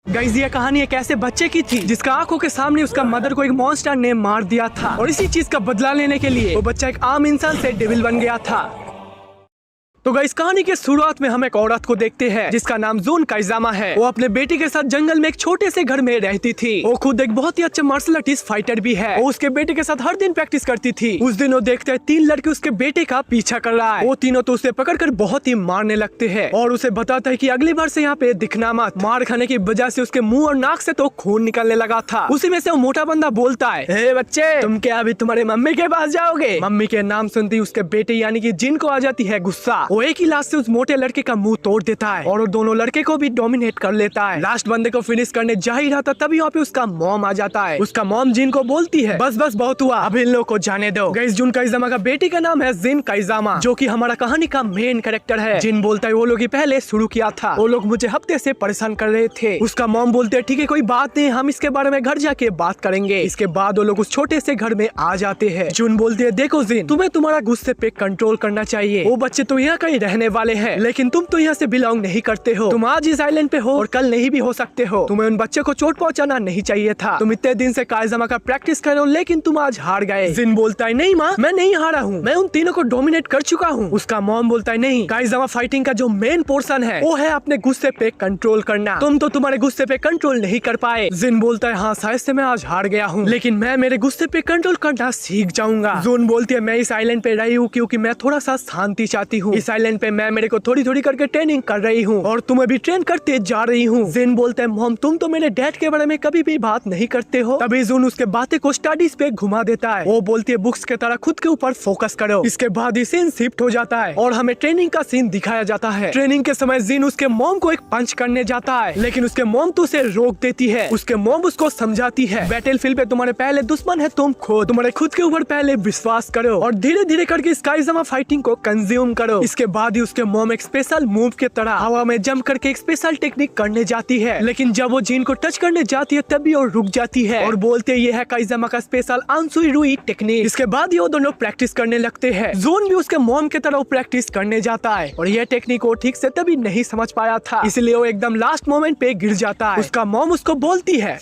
Guys ये कहानी एक ऐसे बच्चे की थी जिसका आंखों के सामने उसका मदर को एक मॉन्स्टर ने मार दिया था और इसी चीज का बदला लेने के लिए वो बच्चा एक आम इंसान से डेविल बन गया था। तो गाइस कहानी के शुरुआत में हम एक औरत को देखते हैं जिसका नाम जून काइजामा है। वो अपने बेटे के साथ जंगल में एक छोटे से घर में रहती थी। वो खुद एक बहुत ही अच्छा मार्शल आर्टिस्ट फाइटर भी है। वो उसके बेटे के साथ हर दिन प्रैक्टिस करती थी। उस दिन वो देखते हैं 3 लड़के उसके बेटे का पीछा कर रहा है। वो तीनों तो उसे पकड़कर बहुत ही मारने लगते हैं और उसे बताता है कि अगली बार से यहाँ पे दिखना मत। मार खाने की वजह से उसके मुंह और नाक से तो खून निकलने लगा था। उसी में से वो मोटा बंदा बोलता है, हे बच्चे तुम क्या अभी तुम्हारे मम्मी के पास जाओगे? मम्मी के नाम सुनते ही उसके बेटे यानी कि जिन को आ जाती है गुस्सा। वो एक ही लात से उस मोटे लड़के का मुंह तोड़ देता है और वो दोनों लड़के को भी डोमिनेट कर लेता है। लास्ट बंदे को फिनिश करने जा ही रहा था तभी वहाँ पे उसका मॉम आ जाता है। उसका मॉम जिन को बोलती है, बस बस बहुत हुआ, अब इन लोगों को जाने दो। गाइस जून काइजामा का बेटे का नाम है जिन काइजामा जो कि हमारा कहानी का मेन कैरेक्टर है। जिन बोलता है वो लोग ही पहले शुरू किया था, वो लोग मुझे हफ्ते से परेशान कर रहे थे। उसका मॉम बोलते है ठीक है कोई बात नहीं, हम इसके बारे में घर जाके बात करेंगे। इसके बाद वो लोग उस छोटे से घर में आ जाते हैं। जून बोलती है देखो जिन तुम्हें तुम्हारा गुस्से पे कंट्रोल करना चाहिए। वो बच्चे तो यहाँ कहीं रहने वाले हैं लेकिन तुम तो यहाँ से बिलोंग नहीं करते हो। तुम आज इस आइलैंड पे हो और कल नहीं भी हो सकते हो। तुम्हें उन बच्चे को चोट पहुँचाना नहीं चाहिए था। तुम इतने दिन से काइजामा का प्रैक्टिस कर रहे हो लेकिन तुम आज हार गए। जिन बोलता है नहीं माँ मैं नहीं हारा हूँ, मैं उन तीनों को डोमिनेट कर चुका हूँ। उसका मॉम बोलता है नहीं, काइजामा फाइटिंग का जो मेन पोर्शन है वो है अपने गुस्से पे कंट्रोल करना। तुम तो तुम्हारे गुस्से पे कंट्रोल नहीं कर पाए। जिन बोलता है हाँ शायद से मैं आज हार गया हूँ लेकिन मैं मेरे गुस्से पे कंट्रोल करना सीख जाऊंगा। जून बोलती है मैं इस आइलैंड पे रही हूँ क्योंकि मैं थोड़ा सा शांति चाहती हूँ। इस आइलैंड पे मैं मेरे को थोड़ी थोड़ी करके ट्रेनिंग कर रही हूँ और तुम्हें भी ट्रेन करते जा रही हूँ। जिन बोलते हैं मॉम तुम तो मेरे डैड के बारे में कभी भी बात नहीं करते हो। तभी जून उसके बातें को स्टडीज पे घुमा देता है। वो बोलती है बुक्स के तरह खुद के ऊपर फोकस करो। इसके बाद ही सीन शिफ्ट हो जाता है और हमें ट्रेनिंग का सीन दिखाया जाता है। ट्रेनिंग के समय जिन उसके मॉम को एक पंच करने जाता है लेकिन उसके मॉम तो उसे रोक देती है। उसके मॉम उसको समझाती है बैटलफील्ड पे तुम्हारे पहले दुश्मन है तुम खुद, तुम्हारे खुद के ऊपर पहले विश्वास करो और धीरे धीरे करके इस काइजामा फाइटिंग को कंज्यूम करो। इसके बाद ही उसके मॉम एक स्पेशल मूव के तरह हवा में जंप करके एक स्पेशल टेक्निक करने जाती है लेकिन जब वो जिन को टच करने जाती है तभी वो रुक जाती है और बोलते ये है काइजामा का स्पेशल आंसुई रुई टेक्निक। इसके बाद ही वो दोनों प्रैक्टिस करने लगते हैं। जून भी उसके मॉम के तरह प्रैक्टिस करने जाता है और यह टेक्निक वो ठीक से तभी नहीं समझ पाया था इसलिए वो एकदम लास्ट मोमेंट पे गिर जाता है। उसका मॉम उसको बोलती है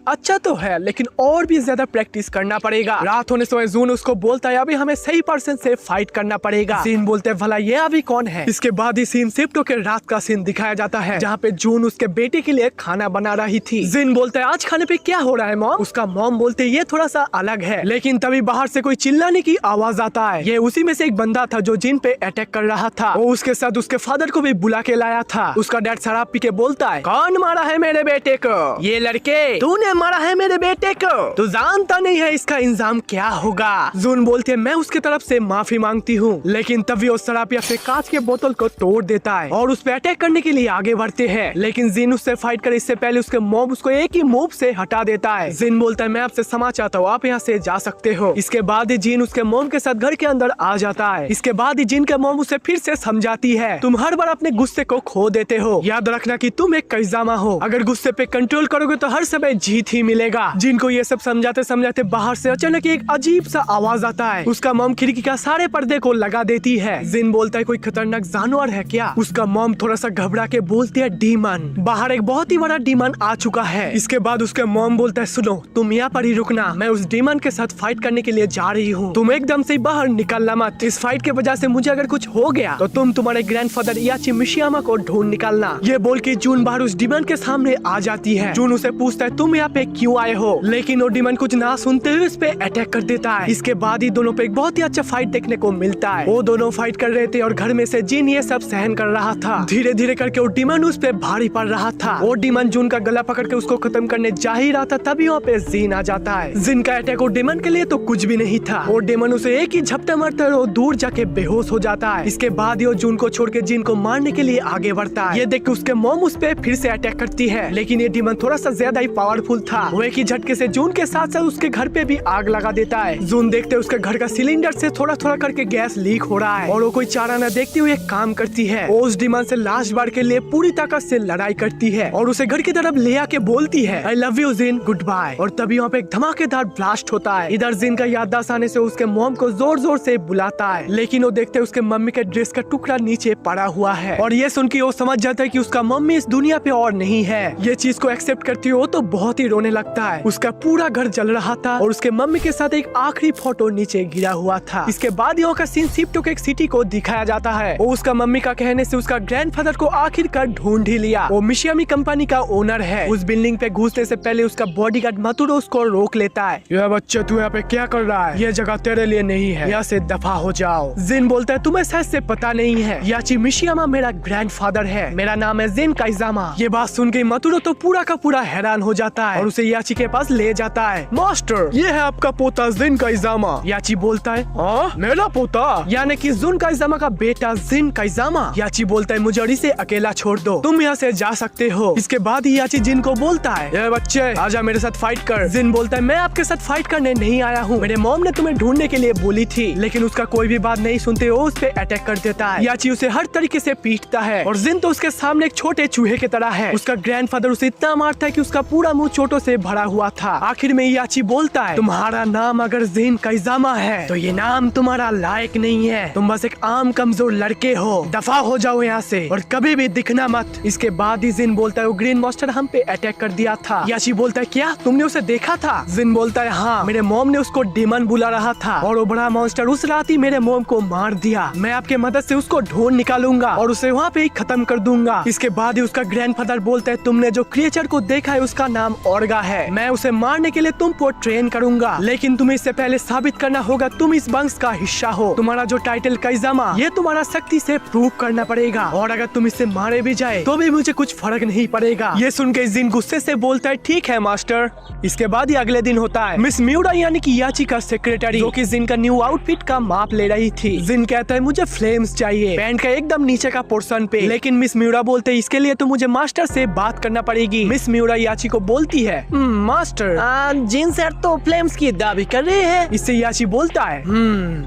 अच्छा तो है लेकिन और भी ज्यादा प्रैक्टिस करना पड़ेगा। रात होने समय जून उसको बोलता है अभी हमें सही पर्सन से फाइट करना पड़ेगा। सीन बोलते हैं भला ये अभी कौन है? इसके बाद ही सीन शिफ्ट होकर रात का सीन दिखाया जाता है जहाँ पे जून उसके बेटे के लिए खाना बना रही थी। जिन बोलता है आज खाने पे क्या हो रहा है मॉम? उसका मॉम बोलते ये थोड़ा सा अलग है लेकिन तभी बाहर से कोई चिल्लाने की आवाज आता है। ये उसी में से एक बंदा था जो जिन पे अटैक कर रहा था। वो उसके साथ उसके फादर को भी बुला के लाया था। उसका डैड शराब पी के बोलता है कौन मारा है मेरे बेटे को? ये लड़के तूने मारा है मेरे बेटे को, तू जानता नहीं है इसका इंजाम क्या होगा। जून बोलते है मैं उसके तरफ से माफी मांगती हूँ लेकिन तभी वो शराबी अपने कांच के बोतल को तोड़ देता है और उस पे अटैक करने के लिए आगे बढ़ते हैं लेकिन जिन उससे फाइट करे इससे पहले उसके मॉम उसको एक ही मूव से हटा देता है। जिन बोलता है मैं आपसे क्षमा चाहता हूँ, आप यहाँ से जा सकते हो। इसके बाद ही जिन उसके मॉम के साथ घर के अंदर आ जाता है। इसके बाद ही जिन के मॉम उसे फिर से समझाती है तुम हर बार अपने गुस्से को खो देते हो, याद रखना कि तुम एक काइजामा हो, अगर गुस्से पे कंट्रोल करोगे तो हर समय जीत ही मिलेगा। जिनको ये सब समझाते समझाते बाहर से अचानक एक अजीब सा आवाज आता है। उसका मॉम खिड़की का सारे पर्दे को लगा देती है। जिन बोलता है कोई खतरनाक जानवर है क्या? उसका मॉम थोड़ा सा घबरा के बोलती है डीमन, बाहर एक बहुत ही बड़ा डीमन आ चुका है। इसके बाद उसके मॉम बोलता है सुनो तुम यहाँ पर ही रुकना, मैं उस डीमन के साथ फाइट करने के लिए जा रही हूँ, तुम एकदम से बाहर निकलना मत। इस फाइट के वजह से मुझे अगर कुछ हो गया तो तुम तुम्हारे ग्रैंडफादर याची मिशियामा को ढूंढ निकालना। ये बोल के जून बाहर उस डीमन के सामने आ जाती है। जून उसे पूछता है तुम यहाँ पे क्यों आए हो, लेकिन वो डीमन कुछ ना सुनते हुए उस पे अटैक कर देता है। इसके बाद ही दोनों पे एक बहुत ही अच्छा फाइट देखने को मिलता है। वो दोनों फाइट कर रहे थे और घर में से जिन ये सब सहन कर रहा था। धीरे धीरे करके वो डीमन उस पे भारी पड़ रहा था। वो डीमन जून का गला पकड़ के उसको खत्म करने जा ही रहा था तभी वहाँ पे जिन आ जाता है। जिन का अटैक वो डीमन के लिए तो कुछ भी नहीं था। वो डीमन उसे एक ही झपटा मारता है और दूर जाके बेहोश हो जाता है। इसके बाद ही वो जून को छोड़ के जिन को मारने के लिए आगे बढ़ता है। ये देख के उसके मॉम उस पे फिर से अटैक करती है लेकिन ये डीमन थोड़ा सा ज्यादा ही पावरफुल था। वो एक ही झटके से जून के साथ साथ उसके घर पे भी आग लगा देता है। जून देखते उसके घर का सिलेंडर से थोड़ा थोड़ा करके गैस लीक हो रहा है और वो कोई चारा न देखते हुए काम करती है। वो उस डिमन से लास्ट बार के लिए पूरी ताकत से लड़ाई करती है और उसे घर की तरफ ले आके बोलती है I love you Jin, good bye. और तभी वहाँ पे एक धमाकेदार ब्लास्ट होता है। इधर जिन का याददाश्त आने से उसके मॉम को जोर जोर से बुलाता है, लेकिन वो देखते उसके मम्मी के ड्रेस का टुकड़ा नीचे पड़ा हुआ है और ये सुन के वो समझ जाता है कि उसका मम्मी इस दुनिया पे और नहीं है। ये चीज को एक्सेप्ट करती हो तो बहुत ही रोने लगता है। उसका पूरा घर जल रहा था और उसके मम्मी के साथ एक आखिरी फोटो नीचे गिरा हुआ था। इसके बाद यहाँ का सीन शिफ्ट होकर एक सिटी को दिखाया जाता है। वो उसका मम्मी का कहने से उसका ग्रैंडफादर को आखिरकार ढूंढ ही लिया। वो मिशियामी कंपनी का ओनर है। उस बिल्डिंग पे घुसने से पहले उसका बॉडीगार्ड मतुरो उसको रोक लेता है। यह बच्चे तू यहाँ पे क्या कर रहा है? ये जगह तेरे लिए नहीं है, यहाँ से दफा हो जाओ। जिन बोलता है तुम्हें शायद से पता नहीं है, याची मिशियामा मेरा ग्रैंडफादर है, मेरा नाम है जिन काइजामा। ये बात सुन के मतुरो तो पूरा का पूरा हैरान हो जाता है और उसे याची के पास ले जाता है। मास्टर, ये है आपका पोता जिन काइजामा। याची बोलता है हाँ मेरा पोता, यानी कि जुन काइजामा का बेटा जिन काइजामा। याची बोलता है मुझे और इसे अकेला छोड़ दो, तुम यहाँ से जा सकते हो। इसके बाद ही याची जिन को बोलता है ये बच्चे आजा मेरे साथ फाइट कर। जिन बोलता है मैं आपके साथ फाइट करने नहीं आया हूँ, मेरे मॉम ने तुम्हें ढूंढने के लिए बोली थी। लेकिन उसका कोई भी बात नहीं सुनते हो उस पे अटैक कर देता है। याची उसे हर तरीके से पीटता है और जिन तो उसके सामने एक छोटे चूहे की तरह है। उसका ग्रैंडफादर उसे इतना मारता है कि उसका पूरा मुंह चोटों से भरा हुआ था। आखिर में याची बोलता है तुम्हारा नाम अगर जिन काइजामा है तो ये नाम तुम्हारा लायक नहीं है, तुम बस एक आम कमजोर लड़के हो, दफा हो जाओ यहाँ से और कभी भी दिखना मत। इसके बाद ही जिन बोलता है वो ग्रीन मॉन्स्टर हम पे अटैक कर दिया था। याची बोलता है क्या तुमने उसे देखा था? जिन बोलता है हाँ, मेरे मॉम ने उसको डिमन बुला रहा था और वो बड़ा मॉन्स्टर उस रात ही मेरे मॉम को मार दिया। मैं आपके मदद से उसको ढूंढ निकालूंगा और उसे वहाँ पे ही खत्म कर दूंगा। इसके बाद ही उसका ग्रैंडफादर बोलता है तुमने जो क्रिएचर को देखा है उसका नाम ऑर्गा है, मैं उसे मारने के लिए तुमको ट्रेन करूंगा, लेकिन तुम्हें इससे पहले साबित करना होगा तुम इस वंश का हिस्सा हो। तुम्हारा जो टाइटल काइजामा ये तुम्हारा शक्ति से प्रूव करना पड़ेगा और अगर तुम इससे मारे भी जाए तो भी मुझे कुछ फर्क नहीं पड़ेगा। ये सुन के जिन गुस्से से बोलता है ठीक है मास्टर। इसके बाद ही अगले दिन होता है। मिस म्यूरा यानी कि याची का सेक्रेटरी जो कि जिन का न्यू आउटफिट का माप ले रही थी। जिन कहता है मुझे फ्लेम्स चाहिए पैंट का एकदम नीचे का पोर्शन पे, लेकिन मिस म्यूरा बोलते इसके लिए तो मुझे मास्टर से बात करना पड़ेगी। मिस म्यूरा याची को बोलती है मास्टर जिन सर तो फ्लेम्स की दावी कर रहे हैं। इससे याची बोलता है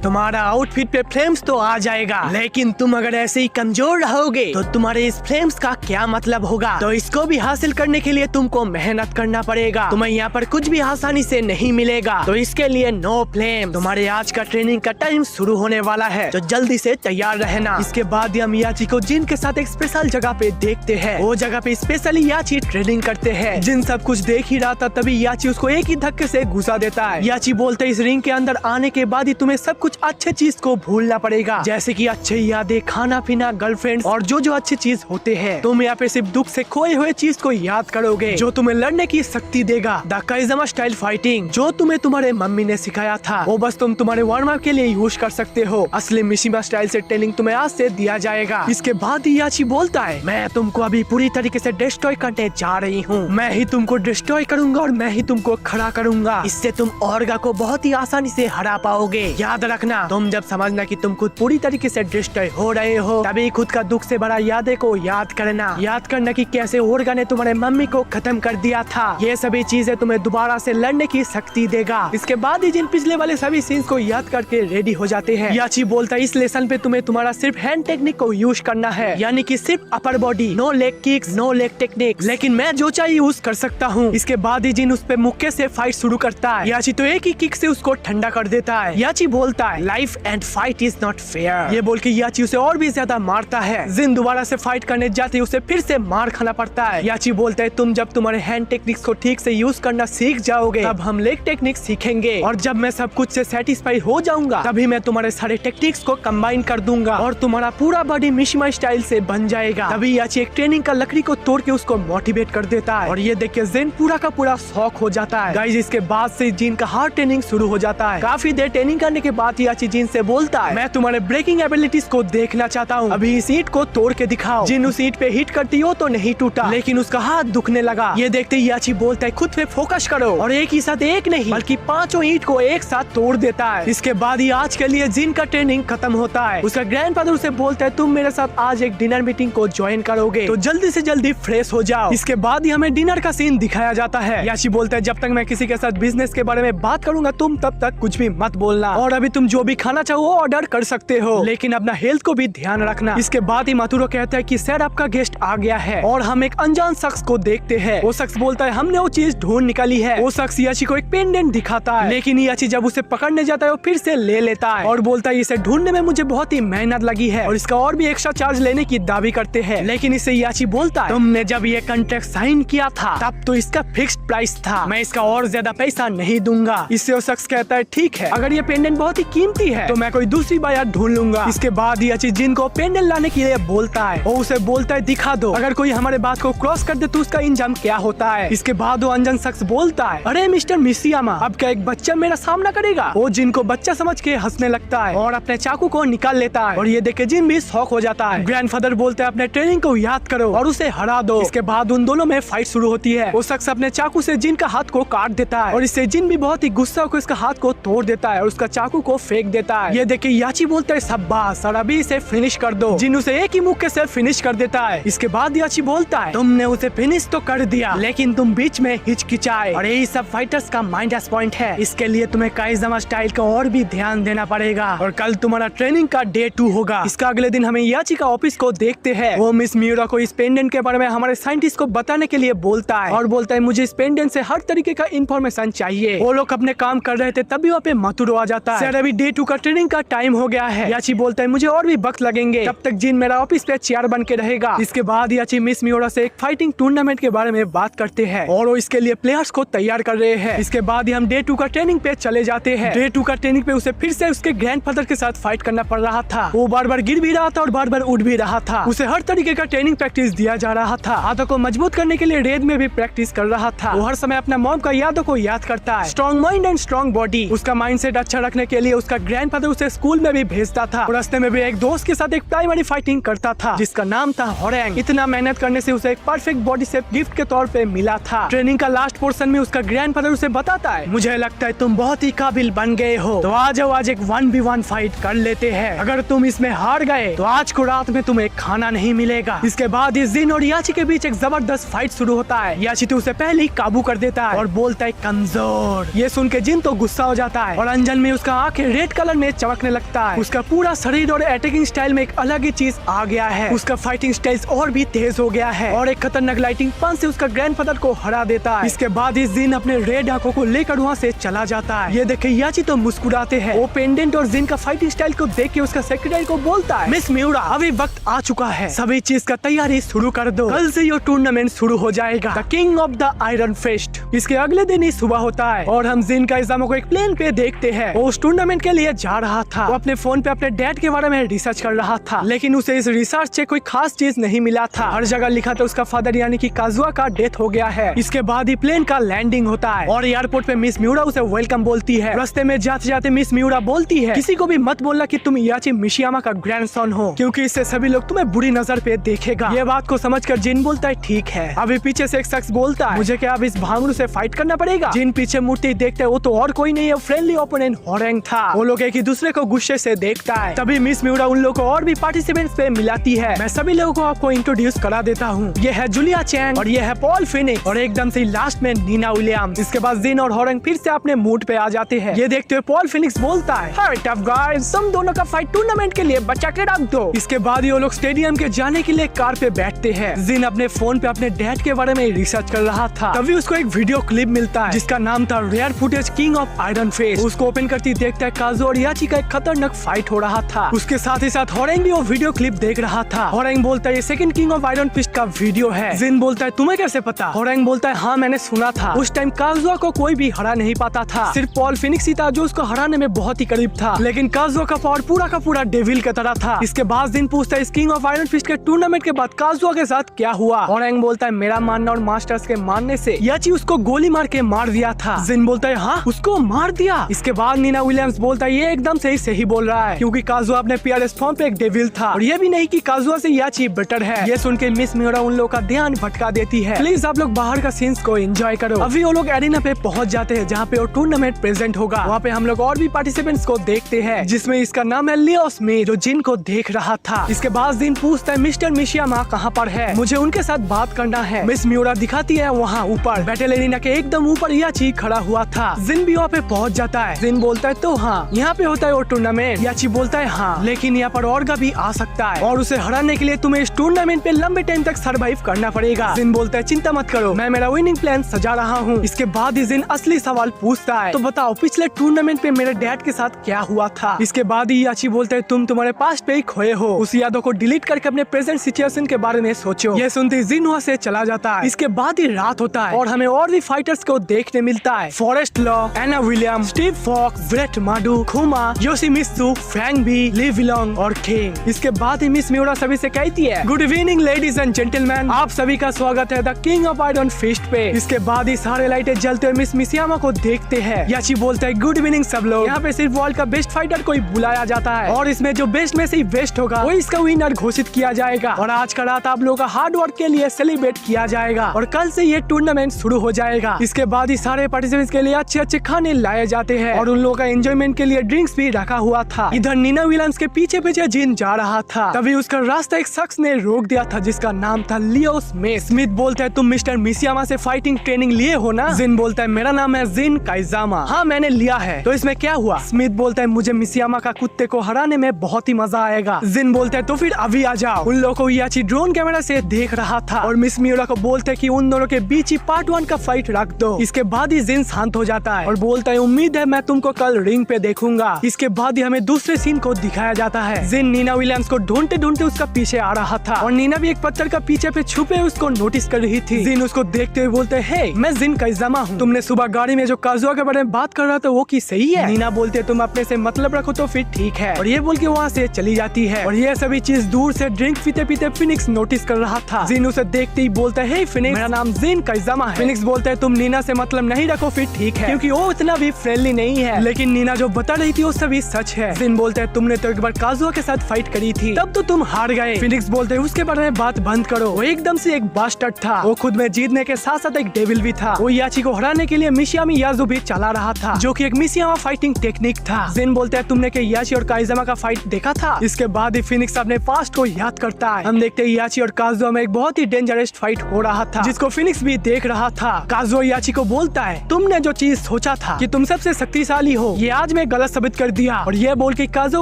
तुम्हारा आउटफिट पे फ्लेम्स तो आ जाएगा, लेकिन तुम अगर ऐसे ही कमजोर रहोगे तो तुम्हारे इस फ्लेम्स का क्या मतलब होगा? तो इसको भी हासिल करने के लिए तुमको मेहनत करना पड़ेगा, तुम्हें यहाँ पर कुछ भी आसानी से नहीं मिलेगा, तो इसके लिए नो फ्लेम। तुम्हारे आज का ट्रेनिंग का टाइम शुरू होने वाला है तो जल्दी से तैयार रहना। इसके बाद हम याची को जिन के साथ एक स्पेशल जगह पे देखते हैं। वो जगह पे स्पेशली याची ट्रेनिंग करते हैं। जिन सब कुछ देख ही रहा था तभी याची उसको एक ही धक्के से घुसा देता है। याची बोलते इस रिंग के अंदर आने के बाद ही तुम्हें सब कुछ अच्छे चीज को भूलना पड़ेगा, जैसे कि अच्छे यादें, खाना पीना, गर्लफ्रेंड और जो जो अच्छी चीज होते हैं। तुम यहाँ पे सिर्फ दुख से खोए हुए चीज को याद करोगे जो तुम्हें लड़ने की शक्ति देगा। द काइजामा स्टाइल फाइटिंग जो तुम्हें तुम्हारे मम्मी ने सिखाया था वो बस तुम तुम्हारे वार्म अप के लिए यूज कर सकते हो। असली मिशिमा स्टाइल से ट्रेनिंग तुम्हें आज से दिया जाएगा। इसके बाद ही याची बोलता है मैं तुमको अभी पूरी तरीके से डिस्ट्रॉय करने जा रही हूँ, मैं ही तुमको डिस्ट्रॉय करूंगा और मैं ही तुमको खड़ा करूंगा। इससे तुम ऑर्गा को बहुत ही आसानी से हरा पाओगे। याद रखना तुम जब समझना कि तुम खुद पूरी तरीके से डिस्ट्रॉय हो रहे हो तभी खुद का दुख से भरा यादें को याद करना कि कैसे ऑर्गा ने तुम्हारे मम्मी को खत्म कर दिया था। ये सभी चीजें तुम्हें दोबारा से लड़ने की शक्ति देगा। इसके बाद ही जिन पिछले वाले सभी सीन्स को याद करके रेडी हो जाते हैं। याची बोलता है इस लेसन पे तुम्हें तुम्हारा सिर्फ हैंड टेक्निक को यूज करना है, यानी कि सिर्फ upper body, no leg kicks, no leg technique, लेकिन मैं जो चाहिए यूज कर सकता हूँ। इसके बाद ही जिन उस पे मुक्के से फाइट शुरू करता है। याची तो एक ही किक से उसको ठंडा कर देता है। याची बोलता है life and fight is not fair. ये बोल के याची उसे और भी ज्यादा मारता है। जिन दोबारा से फाइट करने जाते उसे फिर से मार खाना पड़ता है। याची बोलता है तुम जब तुम्हारे हैंड टेक्निक्स को ठीक से यूज करना सीख जाओगे तब हम लेग टेक्निक सीखेंगे और जब मैं सब कुछ से सेटिस्फाई हो जाऊंगा तभी मैं तुम्हारे सारे टेक्निक्स को कंबाइन कर दूंगा और तुम्हारा पूरा बॉडी मिशिमा स्टाइल से बन जाएगा। तभी याची एक ट्रेनिंग का लकड़ी को तोड़ के उसको मोटिवेट कर देता है और ये देख के जिन पूरा का पूरा शॉक हो जाता है। गाइस इसके बाद से जिन का हार्ड ट्रेनिंग शुरू हो जाता है। काफी देर ट्रेनिंग करने के बाद याची जिन से बोलता है मैं तुम्हारे ब्रेकिंग एबिलिटीज को देखना चाहता हूँ, अभी इस ईंट को तोड़ के दिखाओ। जिन उस ईंट पे हिट करती हो तो नहीं टूटा लेकिन उसका हाथ दुखने लगा। ये देखते ही याची बोलता है खुद पे फोकस करो और एक ही साथ एक नहीं बल्कि 5 ईंट को एक साथ तोड़ देता है। इसके बाद ही आज के लिए जिन का ट्रेनिंग खत्म होता है। उसका ग्रैंडफादर उसे बोलता है तुम मेरे साथ आज एक डिनर मीटिंग को ज्वाइन करोगे तो जल्दी से जल्दी फ्रेश हो जाओ। इसके बाद ही हमें डिनर का सीन दिखाया जाता है। याची बोलता है जब तक मैं किसी के साथ बिजनेस के बारे में बात करूंगा तुम तब तक कुछ भी मत बोलना और अभी तुम जो भी खाना चाहो ऑर्डर कर सकते हो, लेकिन अपना हेल्थ को भी ध्यान रखना। इसके बाद ही मातुरो कहता है कि सर आपका गेस्ट आ गया है और हम एक अनजान शख्स को देखते हैं। वो शख्स बोलता है हमने वो चीज ढूंढ निकाली है। वो शख्स याची को एक पेंडेंट दिखाता है, लेकिन याची जब उसे पकड़ने जाता है वो फिर से ले लेता है और बोलता है इसे ढूंढने में मुझे बहुत ही मेहनत लगी है और इसका और भी एक्स्ट्रा चार्ज लेने की दावी करते हैं। लेकिन इससे याची बोलता है तुमने जब ये कॉन्ट्रैक्ट साइन किया था तब तो इसका फिक्स्ड प्राइस था, मैं इसका और ज्यादा पैसा नहीं दूंगा। इससे वो शख्स कहता है ठीक है, अगर ये पेंडेंट बहुत ही कीमती है तो मैं कोई दूसरी बाजार ढूंढ लूंगा। इसके बाद याची जिन को पेंडेंट लाने के लिए बोलता है और उसे बोलता है दिखा दो, अगर कोई हमारे बात को क्रॉस कर दे तो उसका इंजाम क्या होता है। इसके बाद वो अनजान शख्स बोलता है अरे मिस्टर मिशियामा, अब क्या एक बच्चा मेरा सामना करेगा। वो जिन को बच्चा समझ के हंसने लगता है और अपने चाकू को निकाल लेता है और ये देख के जिन भी शॉक हो जाता है। ग्रैंडफादर बोलते हैं अपने ट्रेनिंग को याद करो और उसे हरा दो। इसके बाद उन दोनों में फाइट शुरू होती है। वो शख्स अपने चाकू से जिन का हाथ को काट देता है और इससे जिन भी बहुत ही गुस्सा होकर इसका हाथ को तोड़ देता है और उसका चाकू को फेंक देता है। ये देख के याची बोलता है शाबाश, और अभी इसे फिनिश कर दो। जिन उसे एक ही मुक्के से फिनिश कर देता है। इसके बाद याची बोलता है तुमने उसे फिनिश तो कर दिया लेकिन तुम बीच में हिचकिचाए और यही सब फाइटर्स का माइनस पॉइंट है। इसके लिए तुम्हें काइजामा स्टाइल का और भी ध्यान देना पड़ेगा और कल तुम्हारा ट्रेनिंग का डे 2 होगा। इसका अगले दिन हमें याची का ऑफिस को देखते हैं। वो मिस मियुरा को इस पेंडेंट के बारे में हमारे साइंटिस्ट को बताने के लिए बोलता है और बोलता है मुझे इस पेंडेंट से हर तरीके का इंफॉर्मेशन चाहिए। वो लोग अपने काम कर रहे थे तभी वहाँ पे मातुरो आ जाता है। सर अभी डे 2 का ट्रेनिंग का टाइम हो गया है। याची बोलता है मुझे और भी वक्त लगेंगे, तब तक जिन मेरा ऑफिस पे चेयर बन के रहेगा। इसके बाद याची मिस मियुरा से एक फाइटिंग टूर्नामेंट के बारे में बात करते हैं और वो इसके लिए प्लेयर्स को तैयार कर रहे हैं। इसके बाद ही हम डे 2 का ट्रेनिंग पे चले जाते हैं। डे 2 का ट्रेनिंग पे उसे फिर से उसके ग्रैंडफादर के साथ फाइट करना पड़ रहा था। वो बार बार गिर भी रहा था और बार बार उठ भी रहा था। उसे हर तरीके का ट्रेनिंग प्रैक्टिस दिया जा रहा था। हाथों को मजबूत करने के लिए रेड में भी प्रैक्टिस कर रहा था। वो हर समय अपना मॉम का यादों को याद करता है। Strong mind and strong body. उसका माइंडसेट अच्छा रखने के लिए उसका ग्रैंडफादर उसे स्कूल में भी भेजता था और रास्ते में भी एक दोस्त के साथ एक प्राइमरी फाइटिंग करता था जिसका नाम था होरेंग। इतना मेहनत करने से उसे एक परफेक्ट बॉडी शेप गिफ्ट के तौर पे मिला था। ट्रेनिंग का लास्ट पोर्शन में उसका ग्रैंडफादर उसे बताता है मुझे लगता है तुम बहुत ही काबिल बन गए हो, तो आ जाओ आज एक 1v1 फाइट कर लेते हैं। अगर तुम इसमें हार गए तो आज को रात में तुम्हें खाना नहीं मिलेगा। इसके बाद इस जिन और याची के बीच एक जबरदस्त फाइट शुरू होता है। याची तो उसे पहले ही काबू कर देता है और बोलता है कमजोर। ये सुन के जिन तो गुस्सा हो जाता है और अंजन में उसका आंखें रेड कलर में चमकने लगता है। उसका पूरा शरीर और अटैकिंग स्टाइल में एक अलग ही चीज आ गया है। उसका फाइटिंग स्टाइल और भी तेज हो गया है और एक खतरनाक लाइटिंग पंच से उसका ग्रैंडफादर को हरा देता है। इसके बाद इस जिन अपने रेड आंखों को लेकर वहाँ से चला जाता है। ये देखे याची तो मुस्कुराते हैं। वो पेंडेंट और जिन का फाइटिंग स्टाइल को देख के उसका सेक्रेटरी को बोलता है मिस मियुरा अभी वक्त आ चुका है, सभी चीज का तैयारी शुरू कर दो, कल से ये टूर्नामेंट शुरू हो जाएगा, the king of the iron fist. इसके अगले दिन ही सुबह होता है और हम जिन का इजामो को एक प्लेन पे देखते हैं। वो उस टूर्नामेंट के लिए जा रहा था। वो अपने फोन पे अपने डैड के बारे में रिसर्च कर रहा था, लेकिन उसे इस रिसर्च से कोई खास चीज नहीं मिला था। हर जगह लिखा था उसका फादर यानी कि काजुआ का डेथ हो गया है। इसके बाद ही प्लेन का लैंडिंग होता है और एयरपोर्ट पे मिस मियुरा उसे वेलकम बोलती है। रास्ते में जाते जाते मिस मियुरा बोलती है किसी को भी मत बोलना कि तुम याची मिशियामा का ग्रैंडसन हो, क्योंकि इससे सभी लोग तुम्हें बुरी नजर पे देखेगा। ये बात को समझकर जिन बोलता है ठीक है। अभी पीछे से एक शख्स बोलता है मुझे क्या अब इस भांगड़ू से फाइट करना पड़ेगा। जिन पीछे मूर्ति देखते वो तो और कोई नहीं है, फ्रेंडली ओपोनेंट होरेंग था। वो लोग एक ही दूसरे को गुस्से से देखता है। तभी मिस मियुरा उन लोगों को और भी पार्टिसिपेंट्स पे मिलाती है। मैं सभी लोगों को आपको इंट्रोड्यूस करा देता हूँ। ये है जूलिया चैंग और ये है पॉल फिनिक्स और एकदम से लास्ट में नीना विलियम्स। इसके बाद जिन और होरेंग फिर से अपने मूड पे आ जाते हैं। ये देखते हुए पॉल फिनिक्स बोलता है हाय टफ गाइस, तुम दोनों का फाइट टूर्नामेंट के लिए बचा के रख दो। इसके बाद ये लोग स्टेडियम के जाने के लिए कार पे बैठते हैं। जिन अपने फोन पे अपने डैड के बारे में रिसर्च कर रहा था। तभी उसको एक वीडियो क्लिप मिलता है जिसका नाम था rare footage king of iron fist. उसको ओपन करती देखता है काजू और याची का एक खतरनाक फाइट हो रहा था। उसके साथ ही साथ होरेंग भी वो वीडियो क्लिप देख रहा था। होरेंग बोलता है ये second king of iron fist का वीडियो है। जिन बोलता है तुम्हें कैसे पता? होरेंग बोलता है हाँ मैंने सुना था। उस टाइम काजुआ को कोई भी हरा नहीं पाता था, सिर्फ पॉल फिनिक्स ही था जो उसको हराने में बहुत ही करीब था। लेकिन काजुआ का पावर पूरा का पूरा डेविल की तरह था। इसके बाद दिन पूछता है इस किंग ऑफ आयरन फिस्ट के टूर्नामेंट के बाद काजुआ के साथ क्या हुआ? होरेंग बोलता है मेरा मानना और मास्टर्स के मानने से याची उसको गोली मार के मार दिया था। जिन बोलता है हाँ उसको मार दिया। इसके बाद नीना विलियम्स बोलता है ये एकदम सही बोल रहा है, क्योंकि काजुआ अपने पीआरएस फॉर्म पे एक डेविल था और ये भी नहीं कि काजुआ से याची बेटर है। ये सुन के मिस मियुरा उन लोगों का ध्यान भटका देती है। प्लीज आप लोग बाहर का सीन्स को एंजॉय करो। अभी वो लोग एरिना पे पहुंच जाते हैं जहाँ पे वीडियो टूर्नामेंट प्रेजेंट होगा। वहाँ पे हम लोग और भी पार्टिसिपेंट्स को देखते हैं, जिसमें इसका नाम है लियो स्मिथ, जो जिन को देख रहा था। इसके बाद जिन पूछता है मिस्टर मिशियामा कहाँ पर है, मुझे उनके साथ बात करना है। मिस मिउरा दिखाती है वहाँ ऊपर बैटल एरिना के एकदम ऊपर याची खड़ा हुआ था। जिन भी वहाँ पे पहुँच जाता है। जिन बोलता है तो हाँ यहाँ पे होता है वो टूर्नामेंट। याची बोलता है हाँ, लेकिन यहाँ पर औरगा भी आ सकता है और उसे हराने के लिए तुम्हें इस टूर्नामेंट पे लंबे टाइम तक सर्वाइव करना पड़ेगा। जिन बोलता है चिंता मत करो, मैं मेरा विनिंग प्लान सजा रहा हूँ। इसके बाद ही जिन असली सवाल पूछता है, तो बताओ पिछले टूर्नामेंट पे मेरे डैड के साथ क्या हुआ था। इसके बाद ही याची बोलता है तुम तुम्हारे पास्ट पे ही खोए हो, उस यादों को डिलीट करके अपने प्रेजेंट सिचुएशन के बारे में सोचो। ये सुनते जिन वहाँ से चला जाता है। इसके बाद ही रात होता है और हमें और भी फाइटर्स को देखने मिलता है। Forest Law, Anna William, Steve Fox, Brett Madu, Kuma, Yoshimitsu, Frank B, Lee Wulong और किंग। इसके बाद ही मिस मिउरा सभी से कहती है good evening ladies and gentleman, आप सभी का स्वागत है the king of iron fist पे। इसके बाद ही सारे लाइटें जलते हुए मिस मिशियामा को देखते हैं। याची बोलता है गुड इवनिंग सब लोग, यहाँ पे सिर्फ वर्ल्ड का बेस्ट फाइटर को ही बुलाया जाता है और इसमें जो बेस्ट में से ही बेस्ट होगा वो इसका विनर घोषित किया जाएगा। और आज का रात आप लोगों का हार्ड वर्क के लिए सेलिब्रेट किया जाएगा और कल से ये टूर्नामेंट शुरू हो जाएगा। इसके बाद ही सारे पार्टिसिपेंट्स के लिए अच्छे अच्छे खाने लाए जाते हैं और उन लोगों का एंजॉयमेंट के लिए ड्रिंक्स भी रखा हुआ था। इधर नीना विलियम्स के पीछे पीछे जिन जा रहा था, तभी उसका रास्ता एक शख्स ने रोक दिया था जिसका नाम था लियो स्मिथ। स्मिथ बोलता है तुम मिस्टर मिशियामा से फाइटिंग ट्रेनिंग लिए हो ना। जिन बोलता है मेरा नाम है जिन काइजामा। हाँ मैंने लिया है, तो इसमें क्या हुआ। स्मिथ बोलता है मुझे मिशियामा का कुत्ते को हराने में बहुत ही मजा आएगा। जिन बोलता है तो फिर अभी आ जाओ। उन लोगों को याची ड्रोन कैमरा से देख रहा था और मिस मिउरा को बोलता है कि उन दोनों के बीच ही पार्ट 1 का फाइट रख दो। इसके बाद ही जिन शांत हो जाता है और बोलता है उम्मीद है मैं तुमको कल रिंग पे देखूंगा। इसके बाद ही हमें दूसरे सीन को दिखाया जाता है। जिन नीना विलियम्स को ढूंढते ढूंढते उसका पीछे आ रहा था और नीना भी एक पत्थर का पीछे पे छुपे उसको नोटिस कर रही थी। जिन उसको देखते हुए बोलते है हे मैं जिन काइजामा हूँ, तुमने सुबह गाड़ी में जो काजुआ के बारे में बात कर रहा था वो की सही है। नीना बोलते तुम अपने से मतलब रखो तो फिर ठीक है, और ये बोल के वहाँ से चली जाती है। और ये सभी चीज दूर से ड्रिंक पीते पीते फिनिक्स नोटिस कर रहा था। जिन उसे देखते ही बोलता है हे फिनिक्स मेरा नाम जिन काइजामा है। फिनिक्स बोलता है तुम नीना से मतलब नहीं रखो फिर ठीक है, क्योंकि वो इतना भी फ्रेंडली नहीं है, लेकिन नीना जो बता रही थी वो सभी सच है। जिन बोलता है तुमने तो एक बार काजुआ के साथ फाइट करी थी, तब तो तुम हार गए। फिनिक्स बोलते हैं उसके बारे में बात बंद करो, वो एकदम से एक बास्टर्ड था, वो खुद में जीतने के साथ साथ एक डेविल भी था। वो याची को हराने के लिए मिशियामी याजू भी चला रहा था, जो कि एक मिशियामा फाइटिंग टेक्निक था। जिन बोलते हैं तुमने के याची और काइजामा का फाइट देखा था। इसके बाद ही फिनिक्स अपने पास्ट को याद करता है। हम देखते हैं याची और काजुआ में एक बहुत ही डेंजरस फाइट हो रहा था, जिसको फिनिक्स भी देख रहा था। काजुआ याची को बोलता है तुमने जो चीज सोचा था कि तुम सबसे शक्तिशाली हो, ये आज मैं गलत साबित कर दिया। और ये बोल के काजुआ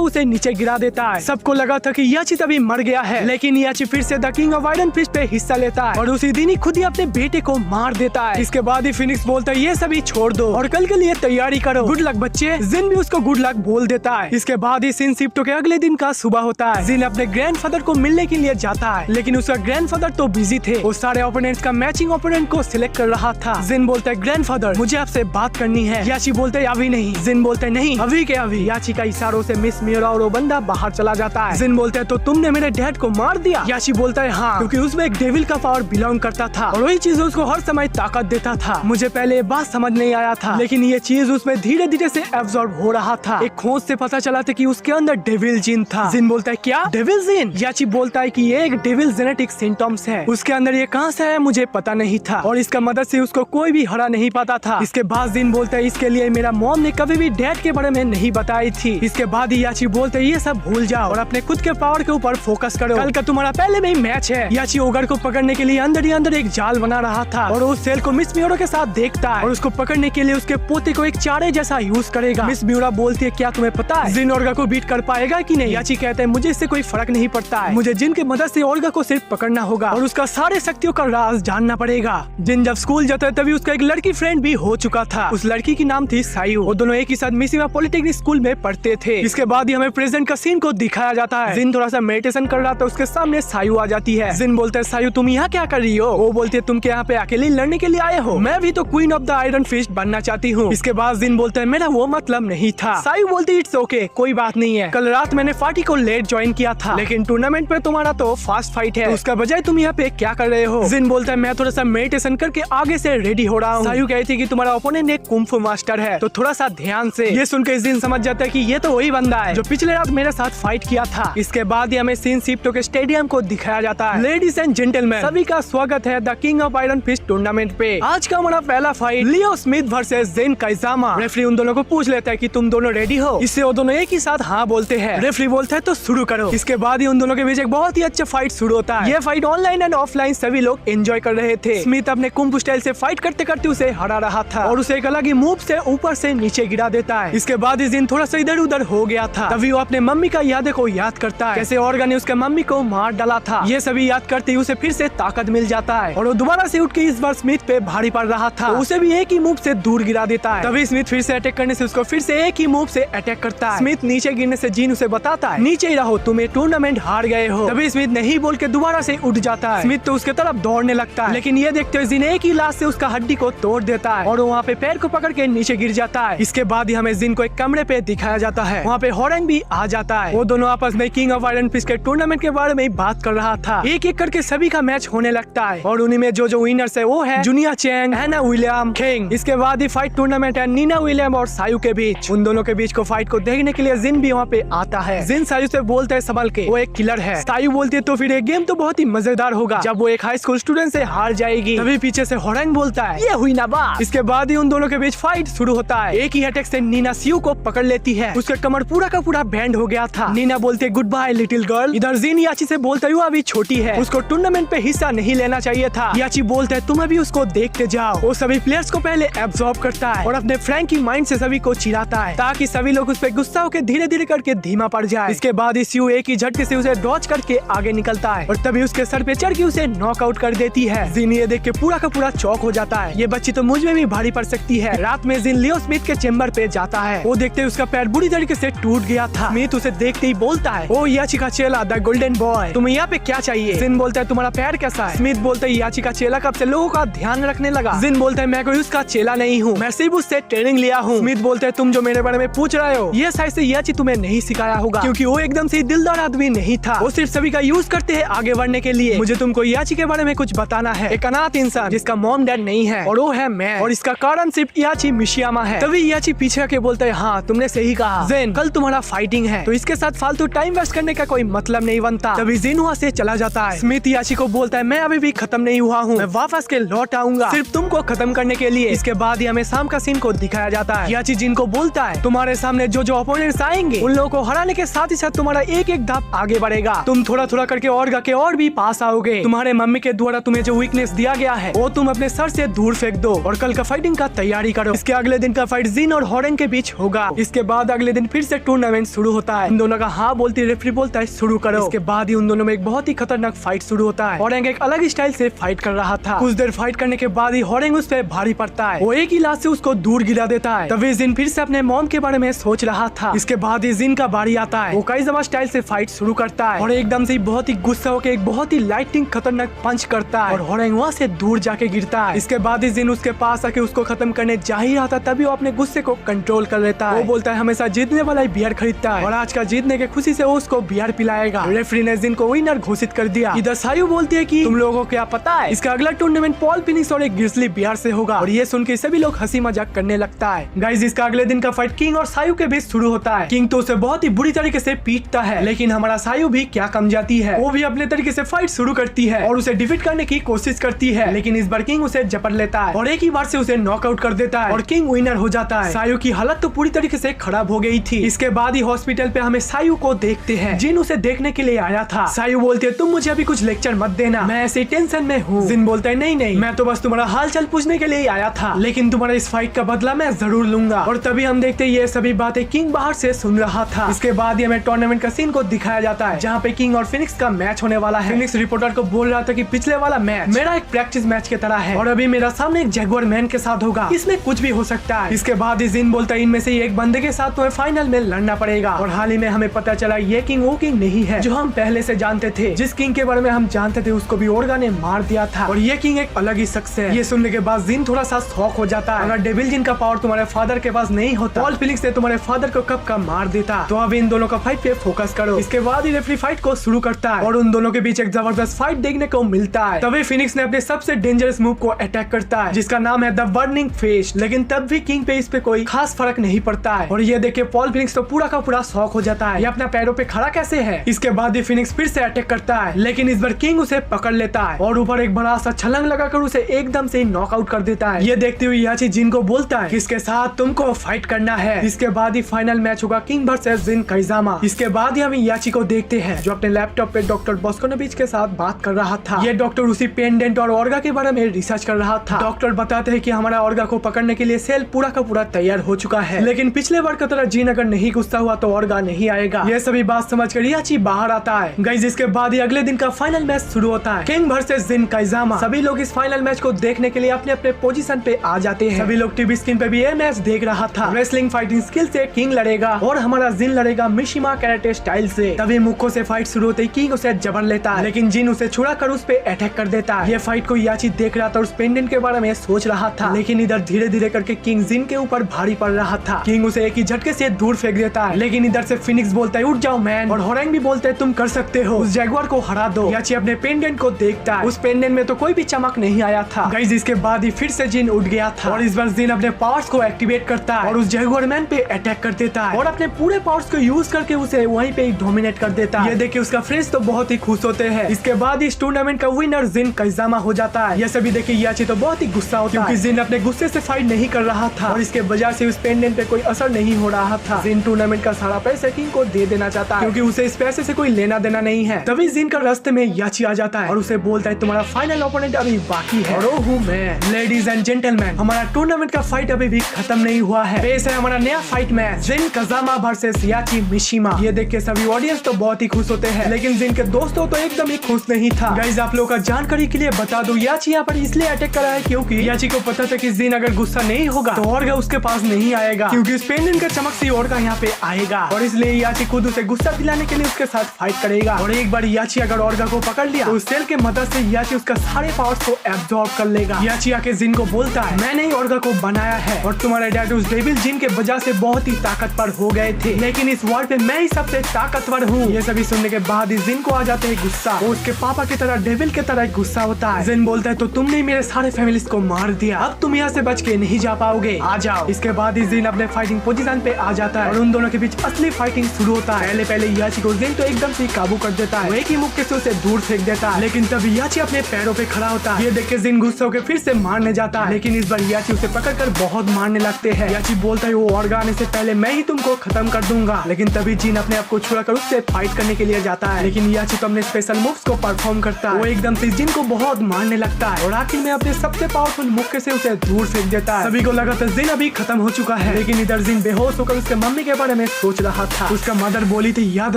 उसे नीचे गिरा देता है। सबको लगा था कि याची तभी मर गया है, लेकिन याची फिर से the king of iron fist पे हिस्सा लेता है और उसी दिन ही खुद ही अपने बेटे को मार देता है। इसके बाद ही फिनिक्स बोलता है ये सभी छोड़ दो और कल के लिए तैयारी करो, गुड लक बच्चे। जिन भी उसको गुड लक बोल देता है। इसके बाद ही सिन शिफ्टो के अगले दिन का सुबह होता है। जिन अपने ग्रैंडफादर को मिलने के लिए जाता है, लेकिन उसका ग्रैंडफादर तो बिजी थे, वो सारे ओपोनेंट्स का मैचिंग ओपोनेंट को सिलेक्ट कर रहा था। जिन बोलता है ग्रैंडफादर मुझे आपसे बात करनी है। याची बोलते है अभी नहीं। जिन बोलते है नहीं अभी के अभी। याची का इशारों से मिस मिउरा और वो बंदा बाहर चला जाता है। जिन बोलते है तो तुमने मेरे डैड को मार दिया। याची बोलता है हाँ, क्योंकि उसमें एक डेविल का पावर बिलोंग करता था और वही चीज उसको हर समय ताकत देता था। मुझे पहले ये बात समझ नहीं आया था, लेकिन ये चीज उसमें धीरे धीरे से एब्जॉर्ब हो रहा था। एक खोज से पता चला था कि उसके अंदर डेविल जीन था। जिन बोलता है क्या डेविल जीन। याची बोलता है कि ये एक डेविल जेनेटिक सिम्टम्स है, उसके अंदर ये कहां से है मुझे पता नहीं था और इसका मदद से उसको कोई भी हरा नहीं पाता था। इसके बाद जिन बोलता है इसके लिए मेरा मॉम ने कभी भी डैड के बारे में नहीं बताई थी। इसके बाद ही याची बोलते है ये सब भूल जाओ और अपने खुद के पावर के ऊपर फोकस करो, कल का तुम्हारा पहले में ही मैच है। याची ओगर को पकड़ने के लिए अंदर ही अंदर एक जाल बना रहा था और उस सेल को मिस मिउरा के साथ देखता है और उसको पकड़ने के लिए उसके पोते को एक चारे जैसा यूज करेगा। मिस मिउरा बोलती है क्या तुम्हें पता है जिन ओर्गा को बीट कर पाएगा कि नहीं। याची कहते हैं मुझे इससे कोई फर्क नहीं पड़ता है, मुझे जिन की मदद से ओर्गा को सिर्फ पकड़ना होगा और उसका सारे शक्तियों का राज जानना पड़ेगा। जिन जब स्कूल जाता है तभी उसका एक लड़की फ्रेंड भी हो चुका था। उस लड़की की नाम थी सायू। वो दोनों एक ही साथ मिशिमा पॉलिटेक्निक स्कूल में पढ़ते थे। इसके बाद ही हमें प्रेजेंट का सीन को दिखाया जाता है। जिन थोड़ा सा मेडिटेशन कर रहा था, उसके सामने सायू आ जाती है। जिन बोलते है सायू तुम यहाँ क्या कर रही हो। वो बोलती है तुम क्या यहाँ पे अकेले लड़ने के लिए आए हो, मैं भी तो queen of the iron fist बनना चाहती हूँ। इसके बाद जिन बोलते है मेरा वो मतलब नहीं था। सायू बोलती इट्स ओके कोई बात नहीं है, कल रात मैंने पार्टी को लेट ज्वाइन किया था, लेकिन टूर्नामेंट पे तुम्हारा तो फास्ट फाइट है, उसका बजाय तुम यहाँ पे क्या कर रहे हो। जिन बोलता है मैं थोड़ा सा मेडिटेशन करके आगे से रेडी हो रहा हूँ। सायू कहती है कि तुम्हारा ओपोनेंट एक कुंफू मास्टर है, तो थोड़ा सा ध्यान से। ये सुनकर जिन समझ जाता है कि ये तो वही बंदा है जो पिछले रात मेरे साथ फाइट किया था। इसके बाद ही हमें सिन शिफ्टो के स्टेडियम को दिखाया जाता है। लेडीज एंड जेंटलमैन सभी का स्वागत है the king of iron fist tournament पे। आज का हमारा पहला fight Leo Smith versus Jin Kazama. Referee उन दोनों को पूछ लेता है कि तुम दोनों रेडी हो। इससे वो दोनों एक ही साथ हाँ बोलते हैं। रेफरी बोलता है तो शुरू करो। इसके बाद ही उन दोनों के बीच एक बहुत ही अच्छा फाइट शुरू होता है। ये फाइट ऑनलाइन एंड ऑफलाइन सभी लोग एंजॉय कर रहे थे। स्मिथ अपने कुंफू स्टाइल से फाइट करते करते उसे हरा रहा था और उसे एक अलग ही मूव से ऊपर से नीचे गिरा देता है। इसके बाद ही जिन थोड़ा सा इधर उधर हो गया था। तभी वो अपने मम्मी का यादें को याद करता है, कैसे ऑर्गन ने उसके मम्मी को मार डाला था। ये सभी याद करते ही उसे फिर से ताकत मिल जाता है और वो दोबारा से उठ के इस बार स्मिथ पे भारी पड़ रहा था। तो उसे भी एक ही मूव से दूर गिरा देता है। तभी स्मिथ फिर से अटैक करने से उसको फिर से एक ही मूव से अटैक करता है। स्मिथ नीचे गिरने से जीन उसे बताता है नीचे ही रहो, तुम ये टूर्नामेंट हार गए हो। तभी स्मिथ नहीं बोल के दोबारा से उठ जाता है। स्मिथ तो उसके तरफ दौड़ने लगता है, लेकिन ये देखते हुए जिन एक ही लात से उसका हड्डी को तोड़ देता है और वो वहाँ पे पैर को पकड़ के नीचे गिर जाता है। इसके बाद ही हमें जिन को एक कमरे पे दिखाया जाता है। वहाँ पे हॉरेंग भी आ जाता है। वो दोनों आपस में किंग ऑफ आयरन फिस्ट के टूर्नामेंट के बारे में बात कर रहा था। एक एक करके सभी का मैच होने लगता है और उन्हीं में जो विनर्स है वो है जूनिया चैंग, हैना विलियम, किंग। इसके बाद ही फाइट टूर्नामेंट है नीना विलियम और सायू के बीच। उन दोनों के बीच को फाइट को देखने के लिए जिन भी वहाँ पे आता है। जिन सायू से बोलता है संभल के, वो एक किलर है। सायू बोलती है तो फिर ये गेम तो बहुत ही मजेदार होगा जब वो एक हाई स्कूल स्टूडेंट से हार जाएगी। तभी पीछे से हॉरेंग बोलता है ये हुई ना बात। इसके बाद ही उन दोनों के बीच फाइट शुरू होता है। एक ही अटैक से नीना सियू को पकड़ लेती है। उसका कमर पूरा का पूरा बैंड हो गया था। नीना बोलते गुड बाय लिटिल गर्ल। इधर जिन याची से बोलता है वो अभी छोटी है, उसको टूर्नामेंट पे हिस्सा नहीं लेना चाहिए था। याची बोलता है तुम अभी उसको देखते जाओ। वो सभी प्लेयर्स को पहले एब्सॉर्ब करता है और अपने फ्रैंकी माइंड से सभी को चिढ़ाता है ताकि सभी लोग उस पर गुस्सा होकर धीरे धीरे करके धीमा पड़ जाए। इसके बाद ही सियू एक ही झटके से उसे डॉज करके आगे निकलता है और तभी उसके सर पे चढ़ के उसे नॉकआउट कर देती है। जिन ये देख के पूरा का पूरा चौक हो जाता है। ये बच्ची तो मुझ में भी भारी पड़ सकती है। रात में जिन लियो स्मिथ के चेम्बर पे जाता है। वो देखते उसका पैर बुरी तरीके से टूट गया था। स्मिथ उसे देखते ही बोलता है ओ याची का चेला द गोल्डन बॉय, तुम्हें यहाँ पे क्या चाहिए? जिन बोलता है तुम्हारा पैर कैसा है? स्मिथ बोलता है याची का चेला कब से लोगों का ध्यान रखने लगा? जिन बोलता है मैं कोई उसका चेला नहीं हूँ, मैं सिर्फ उससे ट्रेनिंग लिया हूँ। स्मिथ बोलता है तुम जो मेरे बारे में पूछ रहे हो ये शायद से याची तुम्हें नहीं सिखाया होगा, क्योंकि वो एकदम से दिलदार आदमी नहीं था। वो सिर्फ सभी का यूज करते हैं आगे बढ़ने के लिए। मुझे तुमको याची के बारे में कुछ बताना है। एक अनाथ इंसान जिसका मॉम डैड नहीं है और वो है मैं, और इसका कारण सिर्फ याची मिशियामा है। तभी याची पीछे के बोलता है हाँ तुमने सही कहा जिन, कल तुम्हारा फाइटिंग है तो इसके साथ फालतू टाइम वेस्ट करने का कोई मतलब नहीं बनता। तभी जिन वहाँ से चला जाता है। स्मिथ याची को बोलता है मैं अभी भी खत्म नहीं हुआ हूँ, मैं वापस के लौट आऊंगा सिर्फ तुमको खत्म करने के लिए। इसके बाद ही हमें शाम का सीन को दिखाया जाता है। याची जिन को बोलता है तुम्हारे सामने जो अपोनेंट्स आएंगे उन लोगों को हराने के साथ ही साथ तुम्हारा एक एक धाप आगे बढ़ेगा। तुम थोड़ा थोड़ा करके और गा के और भी पास आओगे। तुम्हारे मम्मी के द्वारा तुम्हें जो वीकनेस दिया गया है वो तुम अपने सर से दूर फेंक दो और कल का फाइटिंग का तैयारी करो। इसके अगले दिन का फाइट जिन और हॉरेंग के बीच होगा। इसके बाद अगले दिन फिर से टूर्नामेंट शुरू होता है। इन दोनों का हाँ बोलती रेफरी बोलता है शुरू करो। इसके बाद ही उन दोनों में एक बहुत ही खतरनाक फाइट शुरू होता है। हॉरेंग एक अलग स्टाइल से फाइट कर रहा था। कुछ देर फाइट करने के बाद ही हॉरेंग उस पर भारी पड़ता है। वो एक ही लात से उसको दूर गिरा देता है। तभी जिन फिर से अपने मॉम के बारे में सोच रहा था। इसके बाद ही जिन का बारी आता है। वो काइजामा स्टाइल से फाइट शुरू करता है और एकदम से बहुत ही गुस्सा होकर एक बहुत ही लाइटिंग खतरनाक पंच करता है और हॉरेंग वहाँ से दूर जाके गिरता है। इसके बाद ही जिन उसके पास आके उसको खत्म करने जा ही रहा था, तभी वो अपने गुस्से को कंट्रोल कर लेता है। वो बोलता है हमेशा जीतने वाला ही बियर खरीदता है और आज का जीतने के खुशी से वो उसको बियर पिलाएगा। रेफरी ने जिन को विनर घोषित कर दिया। इधर सायू बोलती है कि तुम लोगों को क्या पता है इसका अगला टूर्नामेंट पॉल फिनिक्स और एक ग्रिजली बियर से होगा, और ये सुन के सभी लोग हंसी मजाक करने लगता है। गाइस इसका अगले दिन का फाइट किंग और सायू के बीच शुरू होता है। किंग तो उसे बहुत ही बुरी तरीके से पीटता है, लेकिन हमारा सायू भी क्या कम जाती है, वो भी अपने तरीके से फाइट शुरू करती है और उसे डिफीट करने की कोशिश करती है। लेकिन इस बार किंग उसे जपट लेता है और एक ही बार से उसे नॉकआउट कर देता है और किंग विनर हो जाता है। सायू की हालत तो पूरी तरीके से खराब हो गई थी। इसके बाद ही हॉस्पिटल पे हमें सायू को देखते हैं। जिन उसे देखने के लिए आया था। सायू बोलते है तुम मुझे अभी कुछ लेक्चर मत देना, मैं ऐसे टेंशन में हूँ। जिन बोलता है नहीं नहीं, मैं तो बस तुम्हारा हाल चाल पूछने के लिए आया था, लेकिन तुम्हारा इस फाइट का बदला मैं जरूर लूंगा। और तभी हम देखते ये सभी बातें किंग बाहर से सुन रहा था। इसके बाद ही हमें टूर्नामेंट का सीन को दिखाया जाता है, जहाँ पे किंग और फिनिक्स का मैच होने वाला है। फिनिक्स रिपोर्टर को बोल रहा था कि पिछले वाला मैच मेरा एक प्रैक्टिस मैच की तरह है और अभी मेरा सामने एक जैगुआर मैन के साथ होगा, इसमें कुछ भी हो सकता है। इसके बाद ही जिन बोलता है इनमें से एक बंदे के साथ तुम्हें फाइनल में लड़ना पड़ेगा। और हाल ही में हमें पता चला ये किंग वो किंग नहीं है जो हम पहले से जानते थे। जिस किंग के बारे में हम जानते थे उसको भी ओर्गा ने मार दिया था और ये किंग एक अलग ही शख्स है। ये सुनने के बाद जिन थोड़ा सा शॉक हो जाता है। अगर डेविल जिन का पावर तुम्हारे फादर के पास नहीं होता, पॉल फिनिक्स ने तुम्हारे फादर को कब का मार देता। तो अब इन दोनों का फाइट पे फोकस करो। इसके बाद ही रेफरी फाइट को शुरू करता है और उन दोनों के बीच एक जबरदस्त फाइट देखने को मिलता है। तभी फिनिक्स ने अपने सबसे डेंजरस मूव को अटैक करता है, जिसका नाम है द बर्निंग फेस। लेकिन तब भी किंग पे इस पे कोई खास फर्क नहीं पड़ता है और ये देखे पॉल फिनिक्स तो पूरा का पूरा शॉक हो जाता है, ये अपना पैरों पे खड़ा कैसे है। इसके बाद ही फिनिक्स फिर से अटैक करता है, लेकिन इस बार किंग उसे पकड़ लेता है और ऊपर एक बड़ा सा छलांग लगाकर उसे एकदम से नॉकआउट कर देता है। ये देखते हुए याची जिन को बोलता है किसके साथ तुमको फाइट करना है। इसके बाद ही फाइनल मैच होगा किंग वर्सेस जिन काइजामा। इसके बाद ही हम याची को देखते हैं जो अपने लैपटॉप पे डॉक्टर बॉस्कोनोविच के साथ बात कर रहा था। ये डॉक्टर उसी पेंडेंट और ऑर्गा के बारे में रिसर्च कर रहा था। डॉक्टर बताते हैं कि हमारा ऑर्गा को पकड़ने के लिए सेल पूरा का पूरा तैयार हो चुका है, लेकिन पिछले बार की तरह जिन अगर नहीं गुस्सा हुआ तो ऑर्गा नहीं आएगा। ये सभी बात समझकर याची बाहर आता है। गाइस इसके बाद ही अगले दिन का फाइनल मैच शुरू होता है, किंग वर्सेस जिन काइजामा। सभी लोग इस फाइनल मैच को देखने के लिए अपने अपने पोजीशन पे आ जाते हैं। सभी लोग टीवी स्क्रीन पे भी ये मैच देख रहा था। रेसलिंग फाइटिंग स्किल से किंग लड़ेगा और हमारा जिन लड़ेगा मिशिमा कैरेटे स्टाइल से। तभी मुक्को से फाइट शुरू होते ही किंग उसे जबर लेता है, लेकिन जिन उसे छुड़ा कर उस पे अटैक कर देता है। ये फाइट को याची देख रहा था और उस पेंडेंट के बारे में सोच रहा था, लेकिन इधर धीरे धीरे करके किंग जिन के ऊपर भारी पड़ रहा था। किंग उसे एक ही झटके से दूर फेंक देता है, लेकिन इधर से फिनिक्स बोलता है उठ जाओ मैन, और होरेंग भी बोलते है तुम कर सकते हो, उस जैगुआर को हरा दो। याची अपने पेंडेंट को देखता है, उस पेंडेंट में तो कोई भी चमक नहीं आया था। गाइस इसके बाद ही फिर से जिन उठ गया था और इस बार जिन अपने पावर्स को एक्टिवेट करता है और उस जैगुआर मैन पे अटैक कर देता है और अपने पूरे पावर्स को यूज करके उसे वहीं पे डोमिनेट कर देता है। ये देख के उसका फ्रेंड्स तो बहुत ही खुश होते हैं। इसके बाद इस टूर्नामेंट का विनर जिन काइजामा हो जाता है। ये सभी देखे याची तो बहुत ही गुस्सा होता है, क्योंकि जिन अपने गुस्से से फाइट नहीं कर रहा था और इसके वजह से उस पेंडेंट पे कोई असर नहीं हो रहा था। जिन टूर्नामेंट का सारा पैसा किंग को दे देना चाहता है, क्योंकि उसे इस पैसे से कोई लेना देना नहीं है। तभी जिन का रास्ते में याची आ जाता है और उसे बोलता है तुम्हारा फाइनल ओपोनेंट अभी बाकी है, और वो हूँ मैं। लेडीज एंड जेंटलमैन, हमारा टूर्नामेंट का फाइट अभी भी खत्म नहीं हुआ है। पेश है हमारा नया फाइट मैच, जिन काइजामा वर्सेस याची मिशिमा। ये देख के सभी ऑडियंस तो बहुत ही खुश होते हैं, लेकिन जिन के दोस्तों तो एकदम ही खुश नहीं था। गाइस आप लोगों का जानकारी के लिए बता दूं, याची यहाँ पर इसलिए अटैक करा है क्योंकि याची को पता था कि जिन अगर गुस्सा नहीं होगा तो ऑर्गा उसके पास नहीं आएगा, क्योंकि उस पेंडेंट का चमक से ऑर्गा यहाँ पे आएगा, और इसलिए याची खुद उसे गुस्सा दिलाने के लिए उसके साथ फाइट करेगा। और एक बार याची अगर ऑर्गा को पकड़ लिया तो उस सेल के मदद से याची उसका सारे पावर्स को एब्जॉर्ब कर लेगा। याची आके जिन को बोलता है मैंने ही ऑर्गा को बनाया है और तुम्हारे डैड उस डेविल जिन के वजह से बहुत ही ताकतवर हो गए थे, लेकिन इस वॉर पे मैं ही सबसे ताकतवर हूँ। ये सभी सुनने के बाद ही जिन को आ जाते है गुस्सा, वो उसके पापा की तरह डेविल की तरह गुस्सा होता है। जिन बोलता है तो तुमने मेरे सारे फैमिलीज को मार दिया, अब तुम यहाँ से बच के नहीं जा पाओगे, आ जाओ। इसके बाद ही जिन अपने फाइटिंग पोजीशन पे आ जाता है और उन दोनों के बीच असली फाइटिंग शुरू होता है। पहले याची को जिन तो एकदम से काबू कर देता है, वो एक ही मुक्के से उसे दूर फेंक देता है, लेकिन तभी याची अपने पैरों पे खड़ा होता है। ये देख के जिन गुस्सा होकर फिर से मारने जाता है, लेकिन इस बार याची उसे पकड़कर बहुत मारने लगते हैं। याची बोलता है वो ऑर्गा आने से पहले मैं ही तुमको खत्म कर दूंगा, लेकिन तभी जिन अपने आप को छुड़ाकर उससे फाइट करने के लिए जाता है, लेकिन याची तो अपने स्पेशल मूव्स को परफॉर्म करता है। वो एकदम से जिन को बहुत मारने लगता है और आखिर में अपने सबसे पावरफुल मुक्के से उसे दूर फेंक देता है। सभी को लगा था जिन अभी खत्म हो चुका है, लेकिन इधर जिन बेहोश होकर उसके मम्मी के बारे में सोच रहा था। उसका मदर बोली थी याद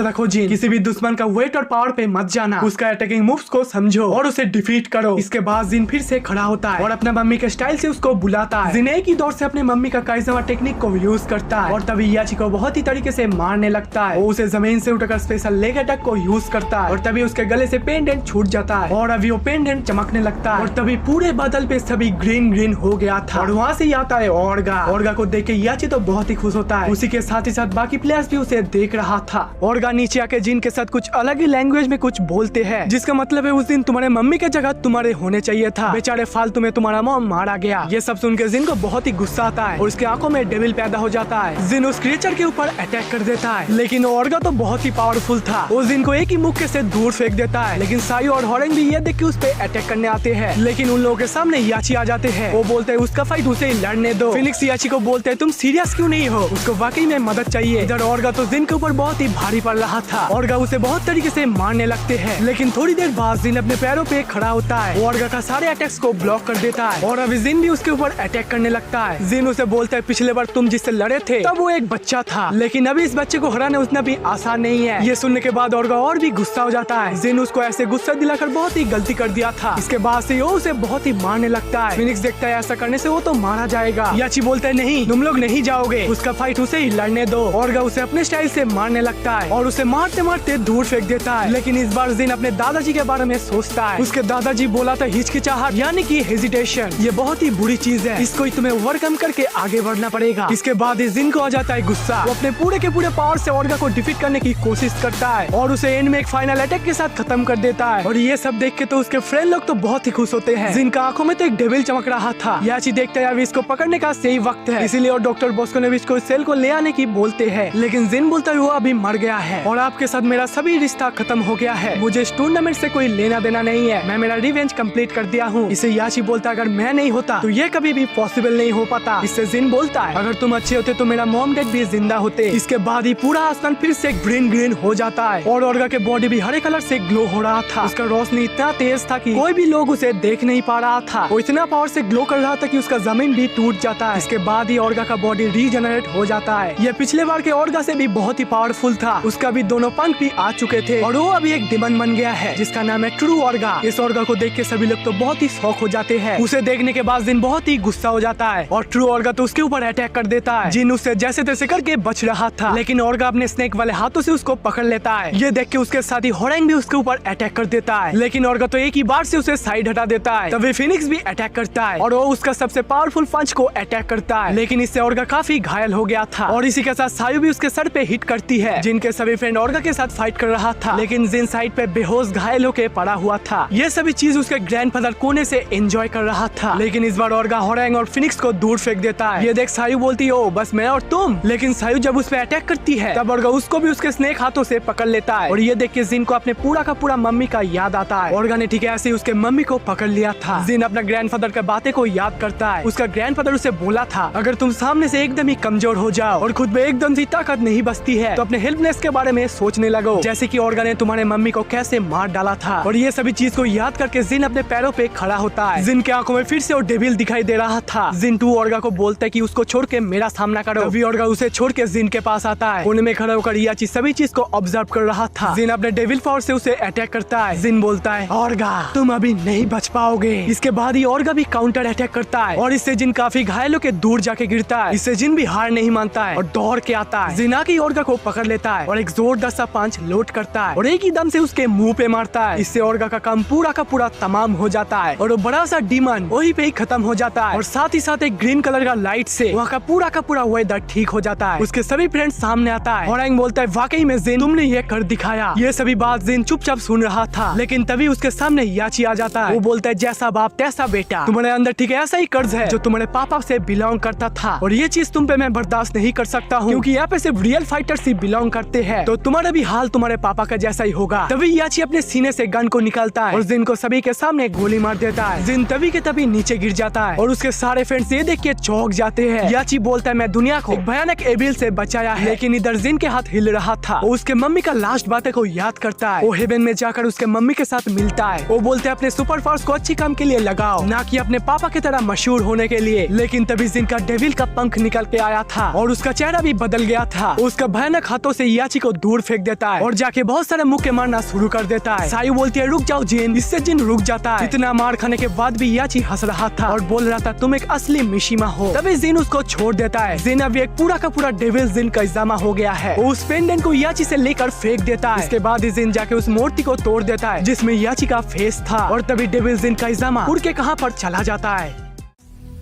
रखो जिन, किसी भी दुश्मन का वेट और पावर पे मत जाना, उसका अटैकिंग मूव्स को समझो और उसे डिफीट करो। इसके बाद जिन फिर से खड़ा होता है और अपना मम्मी के स्टाइल से उसको बुलाता है। जिन एक ही दौर से अपने मम्मी का काइजामा टेक्निक को यूज करता है और तभी याची को बहुत ही तरीके से मारने लगता है। वो उसे जमीन से उठकर स्पेशल लेग अटैक को यूज करता है और तभी उसके गले से पेंडेंट छूट जाता है और अभी वो पेंडेंट चमकने लगता है और तभी पूरे बादल पे सभी ग्रीन ग्रीन हो गया था। और वहाँ से आता है ऑर्गा। ऑर्गा को देख के याची तो बहुत ही खुश होता है, उसी के साथ ही साथ बाकी प्लेयर्स भी उसे देख रहा था। ऑर्गा नीचे आके जिन के साथ कुछ अलग ही लैंग्वेज में कुछ बोलते हैं, जिसका मतलब है उस दिन तुम्हारे मम्मी के जगह तुम्हारे होने चाहिए था, बेचारे फालतू में तुम्हारा मॉम मारा गया। ये सब सुन के जिन को बहुत ही गुस्सा आता है और उसके आंखों में डेविल पैदा हो जाता है। जिन उस क्रिएचर के ऊपर अटैक कर देता है, लेकिन ऑर्गा तो बहुत ही पावरफुल था, उस दिन को एक ही मुक्के से दूर फेंक देता है। लेकिन साई और होरेंग भी ये देख के उस पे अटैक करने आते हैं, लेकिन उन लोगों के सामने याची आ जाते हैं। वो बोलते हैं उसका फाइट उसे ही लड़ने दो। फिनिक्स याची को बोलते हैं तुम सीरियस क्यों नहीं हो, उसको वाकई में मदद चाहिए। इधर ऑर्गा तो जिन के ऊपर बहुत ही भारी पड़ रहा था। ऑर्गा उसे बहुत तरीके से मारने लगते हैं, लेकिन थोड़ी देर बाद जिन अपने पैरों पे खड़ा होता है, ऑर्गा का सारे अटैक्स को ब्लॉक कर देता है और अभी जिन भी उसके ऊपर अटैक करने लगता है। जिन उसे बोलता है पिछले बार तुम जिससे लड़े थे तब वो एक बच्चा था, लेकिन अभी इस बच्चे को हराना उतना भी आसान नहीं है। ये सुनने के बाद ऑर्गा और भी गुस्सा हो जाता है। जिन उसको ऐसे गुस्सा दिलाकर बहुत ही गलती कर दिया था। इसके बाद से वो उसे बहुत ही मारने लगता है। फिनिक्स देखता है ऐसा करने से वो तो मारा जाएगा। याची बोलता है नहीं तुम लोग नहीं जाओगे, उसका फाइट उसे ही लड़ने दो। ऑर्गा उसे अपने स्टाइल से मारने लगता है और उसे मारते मारते दूर फेंक देता है। लेकिन इस बार जिन अपने दादाजी के बारे में सोचता है। उसके दादाजी बोला था हिचकिचाहट यानी कि हेजिटेशन, ये बहुत ही बुरी चीज है, इसको तुम्हें ओवरकम करके आगे बढ़ना पड़ेगा। इसके बाद जिन को आ जाता है गुस्सा। वो अपने पूरे के पूरे पावर से ऑर्गा को डिफीट करने की कोशिश करता है और उसे एंड में एक फाइनल अटैक के साथ खत्म कर देता है। और ये सब देख के तो उसके फ्रेंड लोग तो बहुत ही खुश होते हैं। जिन का आंखों में तो एक डेविल चमक रहा था। याची देखता है अभी इसको पकड़ने का सही वक्त है, इसीलिए और डॉक्टर बॉस्कोनोविच को सेल को ले आने की बोलते हैं। लेकिन जिन बोलता है वो अभी मर गया है और आपके साथ मेरा सभी रिश्ता खत्म हो गया है, मुझे इस टूर्नामेंट से कोई लेना देना नहीं है, मैं मेरा रिवेंज कंप्लीट कर दिया हूँ। इसे याची बोलता अगर मैं नहीं होता तो ये कभी कभी भी पॉसिबल नहीं हो पाता। इससे जिन बोलता है अगर तुम अच्छे होते तो मेरा मॉम डैड भी जिंदा होते। इसके बाद ही पूरा आसमान फिर से ग्रीन ग्रीन हो जाता है और ओल्गा के बॉडी भी हरे कलर से ग्लो हो रहा था। उसका रोशनी इतना तेज था कि कोई भी लोग उसे देख नहीं पा रहा था। वो इतना पावर से ग्लो कर रहा था कि उसका जमीन भी टूट जाता है। इसके बाद ही ओल्गा का बॉडी रीजनरेट हो जाता है। ये पिछले बार के ओल्गा से भी बहुत ही पावरफुल था। उसका भी दोनों पंख भी आ चुके थे और वो अभी एक डिमन बन गया है जिसका नाम है ट्रू ओल्गा। इस ओल्गा को देख के सभी लोग तो बहुत ही शौक हो जाते हैं। उसे देखने के बाद जिन बहुत ही गुस्सा हो जाता है और ट्रू ओल्गा तो उसके ऊपर अटैक कर देता है। जिन उससे जैसे तैसे करके बच रहा था लेकिन ओल्गा अपने स्नेक वाले हाथों से उसको पकड़ लेता है। ये देख के उसके साथ ही होरेंग भी उसके ऊपर अटैक कर देता है लेकिन ओल्गा तो एक ही बार से उसे साइड हटा देता है। तभी फिनिक्स भी अटैक करता है और वो उसका सबसे पावरफुल पंच को अटैक करता है लेकिन इससे ओल्गा काफी घायल हो गया था। और इसी के साथ सायु भी उसके सर पे हिट करती है। जिनके सभी फ्रेंड ओल्गा के साथ फाइट कर रहा था लेकिन जिन साइड पे बेहोश घायल होके पड़ा हुआ था। ये सभी चीज उसके ग्रैंडफादर कोने से एंजॉय कर रहा था लेकिन इस बार ओल्गा होरेंग और फिनिक्स को दूर फेंक देता है। ये देख सायु बोलती है बस मैं और तुम, लेकिन सायु जब उस पे अटैक करती है तब ओल्गा उसको भी उसके स्नेक हाथों से पकड़ लेता है। और ये देख के जिन को अपने पूरा का पूरा मम्मी का याद आता है। ओल्गा ने ठीक है ऐसे ही उसके मम्मी को पकड़ लिया था। जिन अपना ग्रैंडफादर के बातें को याद करता है। उसका ग्रैंडफादर उसे बोला था अगर तुम सामने से एकदम ही कमजोर हो जाओ और खुद में एकदम से ताकत नहीं बचती है तो अपने हेल्पलेस के बारे में सोचने लगो, जैसे कि ओल्गा ने तुम्हारे मम्मी को कैसे मार डाला था। और ये सभी चीज को याद करके जिन अपने पैरों पे खड़ा होता है। जिन के आंखों में फिर से वो डेविल दिखाई दे रहा था। जिन टू ओल्गा को बोलता है कि उसको छोड़ के मेरा सामना करो। तभी ओल्गा उसे छोड़ के जिन के पास आता है। कोने में खड़ा होकर याची सभी चीज को ऑब्जर्व कर रहा था। जिन अपने डेविल पावर से उसे अटैक करता है। जिन बोलता है ओल्गा तुम अभी नहीं बच पाओगे। इसके बाद ही ओल्गा भी काउंटर अटैक करता है और इससे जिन काफी घायलों के दूर जाके गिरता है। इससे जिन भी हार नहीं मानता है और दौड़ के आता है। जिन आके ओल्गा को पकड़ लेता है और एक जोरदार सा पंच लोड करता है और एक ही दम से उसके मुंह पे मारता है। इससे ओल्गा का काम पूरा का पूरा तमाम हो जाता है और वो बड़ा सा डीमन वही पे ही खत्म हो जाता है। और साथ ही साथ एक ग्रीन कलर का लाइट से वहाँ का पूरा वेदर ठीक हो जाता है। उसके सभी फ्रेंड्स सामने आता है। होरेंग बोलता है वाकई में जिन तुमने ये कर दिखाया। ये सभी बात जिन चुपचाप सुन रहा था लेकिन तभी उसके सामने याची आ जाता है। वो बोलता है जैसा बाप तैसा बेटा, तुम्हारे अंदर ठीक है ऐसा ही कर्ज है जो तुम्हारे पापा से बिलोंग करता था और ये चीज तुम पे मैं बर्दाश्त नहीं कर सकता हूँ क्योंकि यहाँ पे सिर्फ रियल फाइटर्स ही बिलोंग करते हैं। तो तुम्हारा भी हाल तुम्हारे पापा का जैसा ही होगा। तभी याची अपने सीने से गन को निकालता है और जिन को सभी के सामने गोली मार देता है। जिन तभी के तभी नीचे गिर जाता है और उसके सारे फ्रेंड्स ये देख के चौंक जाते हैं। याची बोलता है मैं दुनिया को एक भयानक एविल से बचाया है लेकिन इधर जिन के हाथ हिल रहा था। वो उसके मम्मी का लास्ट बातें को याद करता है। वो हेवन में जाकर उसके मम्मी के साथ मिलता है। वो बोलते हैं अपने सुपर पावर्स को अच्छी काम के लिए लगाओ ना कि अपने पापा की तरह मशहूर होने के लिए। लेकिन तभी जिन का डेविल का पंख निकल के आया था और उसका चेहरा भी बदल गया था। उसका भयानक हाथों से याची को दूर फेंक देता है और जाके बहुत सारे मुक्के मारना शुरू कर देता है। सायु बोलती है रुक जाओ जिन। इससे जिन रुक जाता है। इतना मार खाने के बाद भी याची हंस रहा था और बोल रहा था तुम एक असली मिशिमा हो। तभी जिन उसको छोड़ देता है। जिन अभी एक पूरा का पूरा डेविल जिन का इजामा हो गया है। वो उस पेंडेंट को याची से लेकर फेंक देता है। इसके बाद जिन जाके उस मूर्ति को तोड़ देता है जिसमें याची का फेस था और तभी डेविल जिन का इजामा उड़ के कहां पर चला जाता है।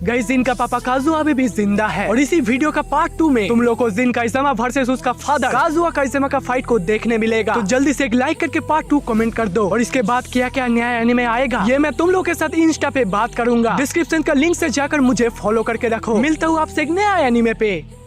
गाइस जिन का पापा काजुआ अभी भी जिंदा है और इसी वीडियो का पार्ट 2 में तुम लोग को जिन काइज़ामा वर्सेस उसका फादर काजुआ काइज़ामा का फाइट को देखने मिलेगा। तो जल्दी से एक लाइक करके पार्ट 2 कमेंट कर दो और इसके बाद क्या क्या नया एनीमे आएगा ये मैं तुम लोग के साथ इंस्टा पे बात करूंगा। डिस्क्रिप्शन का लिंक से जाकर मुझे फॉलो करके रखो। मिलता हूँ आपसे एक नया एनीमे पे।